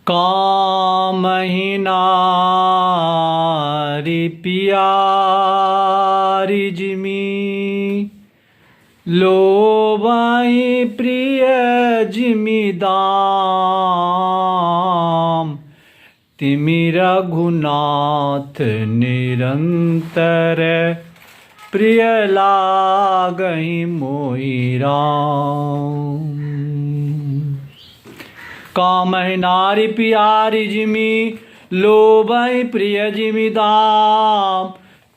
कामहि नारी पियारी जिमी, लोभाई प्रिय जिमी दाम। तिमि रघुनाथ निरंतर, प्रिय लागहि मोहि राम। कामहि नारी पियारी जिमी, लोभहि प्रिय जिमी दाम।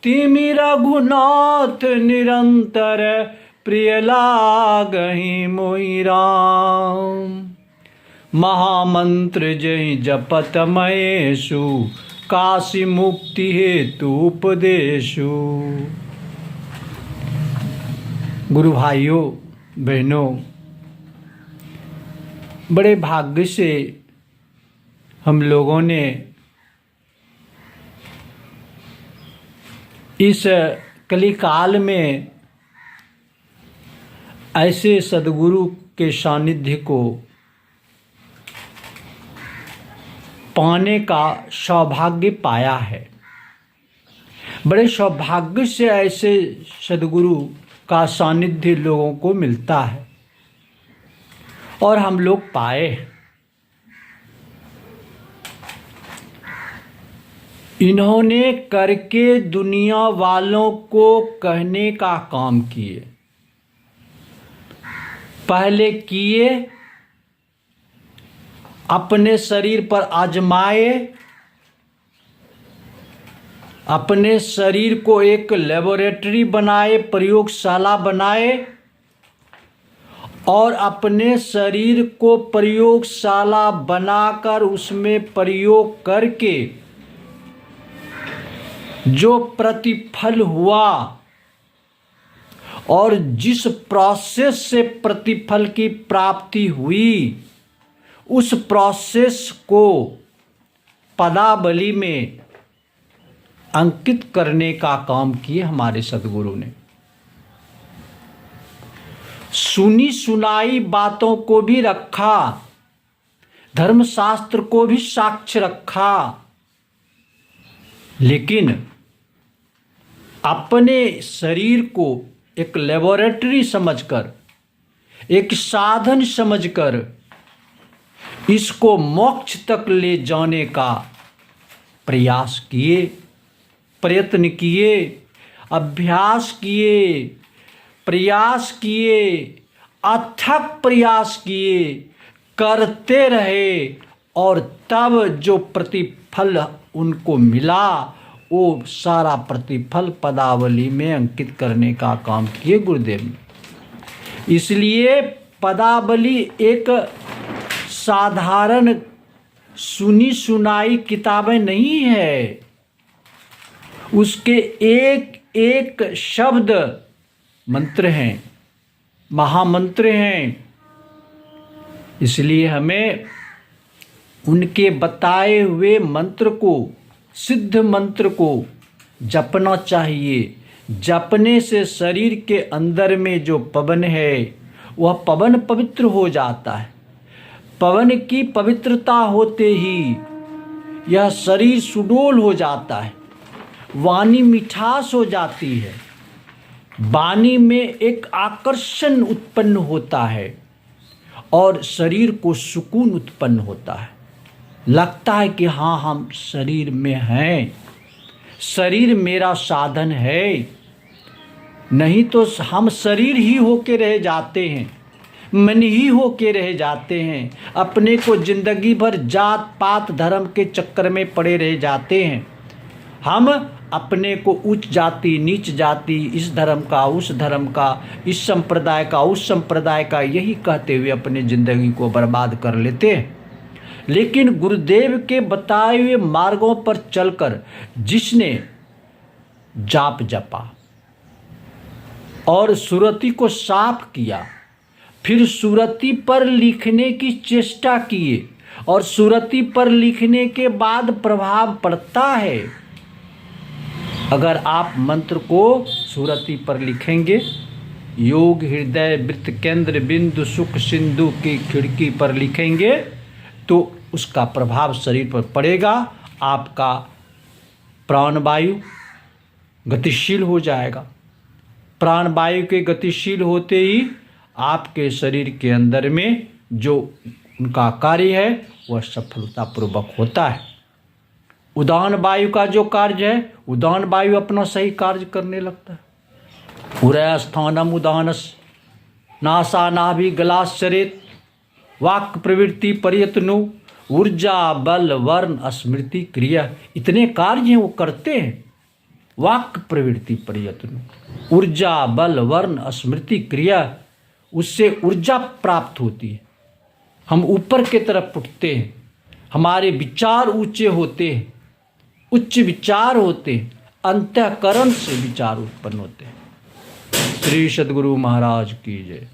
तिमि रघुनाथ निरंतर, प्रिय लागहि मोहि राम। महामंत्र जय जपत महेशु, काशी मुक्ति हेतु उपदेशु। गुरु भाइयों बहनों, बड़े भाग्य से हम लोगों ने इस कलिकाल में ऐसे सद्गुरु के सानिध्य को पाने का सौभाग्य पाया है। बड़े सौभाग्य से ऐसे सद्गुरु का सानिध्य लोगों को मिलता है और हम लोग पाए। इन्होंने करके दुनिया वालों को कहने का काम किए। पहले किए, अपने शरीर पर आजमाए, अपने शरीर को एक लेबोरेटरी बनाए, प्रयोगशाला बनाए और अपने शरीर को प्रयोगशाला बनाकर उसमें प्रयोग करके जो प्रतिफल हुआ और जिस प्रोसेस से प्रतिफल की प्राप्ति हुई, उस प्रोसेस को पदावली में अंकित करने का काम किए हमारे सद्गुरु ने। सुनी सुनाई बातों को भी रखा, धर्मशास्त्र को भी साक्ष्य रखा, लेकिन अपने शरीर को एक लेबोरेटरी समझकर, एक साधन समझकर इसको मोक्ष तक ले जाने का प्रयास किए, प्रयत्न किए, अभ्यास किए, प्रयास किए, अथक प्रयास किए, करते रहे और तब जो प्रतिफल उनको मिला वो सारा प्रतिफल पदावली में अंकित करने का काम किए गुरुदेव ने। इसलिए पदावली एक साधारण सुनी सुनाई किताबें नहीं है, उसके एक एक शब्द मंत्र हैं, महामंत्र हैं। इसलिए हमें उनके बताए हुए मंत्र को, सिद्ध मंत्र को जपना चाहिए। जपने से शरीर के अंदर में जो पवन है वह पवन पवित्र हो जाता है। पवन की पवित्रता होते ही यह शरीर सुडोल हो जाता है, वाणी मिठास हो जाती है, वाणी में एक आकर्षण उत्पन्न होता है और शरीर को सुकून उत्पन्न होता है। लगता है कि हाँ, हम शरीर में हैं, शरीर मेरा साधन है। नहीं तो हम शरीर ही होके रह जाते हैं, मन ही होके रह जाते हैं, अपने को जिंदगी भर जात पात धर्म के चक्कर में पड़े रह जाते हैं। हम अपने को उच्च जाति नीच जाति, इस धर्म का उस धर्म का, इस संप्रदाय का उस संप्रदाय का, यही कहते हुए अपने ज़िंदगी को बर्बाद कर लेते हैं। लेकिन गुरुदेव के बताए हुए मार्गों पर चलकर जिसने जाप जपा और सुरति को साफ किया, फिर सुरति पर लिखने की चेष्टा किए और सुरति पर लिखने के बाद प्रभाव पड़ता है। अगर आप मंत्र को सुरति पर लिखेंगे, योग हृदय वृत्त केंद्र बिंदु सुख सिंधु की खिड़की पर लिखेंगे, तो उसका प्रभाव शरीर पर पड़ेगा। आपका प्राणवायु गतिशील हो जाएगा। प्राणवायु के गतिशील होते ही आपके शरीर के अंदर में जो उनका कार्य है वह सफलतापूर्वक होता है। उदान वायु का जो कार्य है, उदान वायु अपना सही कार्य करने लगता है। उरय स्थानम उदानस नासा नाभि गलाश्चरित वाक् प्रवृत्ति प्रयत्नो ऊर्जा बल वर्ण स्मृति क्रिया, इतने कार्य हैं वो करते हैं। वाक् प्रवृत्ति प्रयत्न, ऊर्जा बल वर्ण स्मृति क्रिया, उससे ऊर्जा प्राप्त होती है। हम ऊपर की तरफ उठते हैं, हमारे विचार ऊंचे होते हैं, उच्च विचार होते हैं, अंतःकरण से विचार उत्पन्न होते हैं। श्री सद्गुरु महाराज की जय।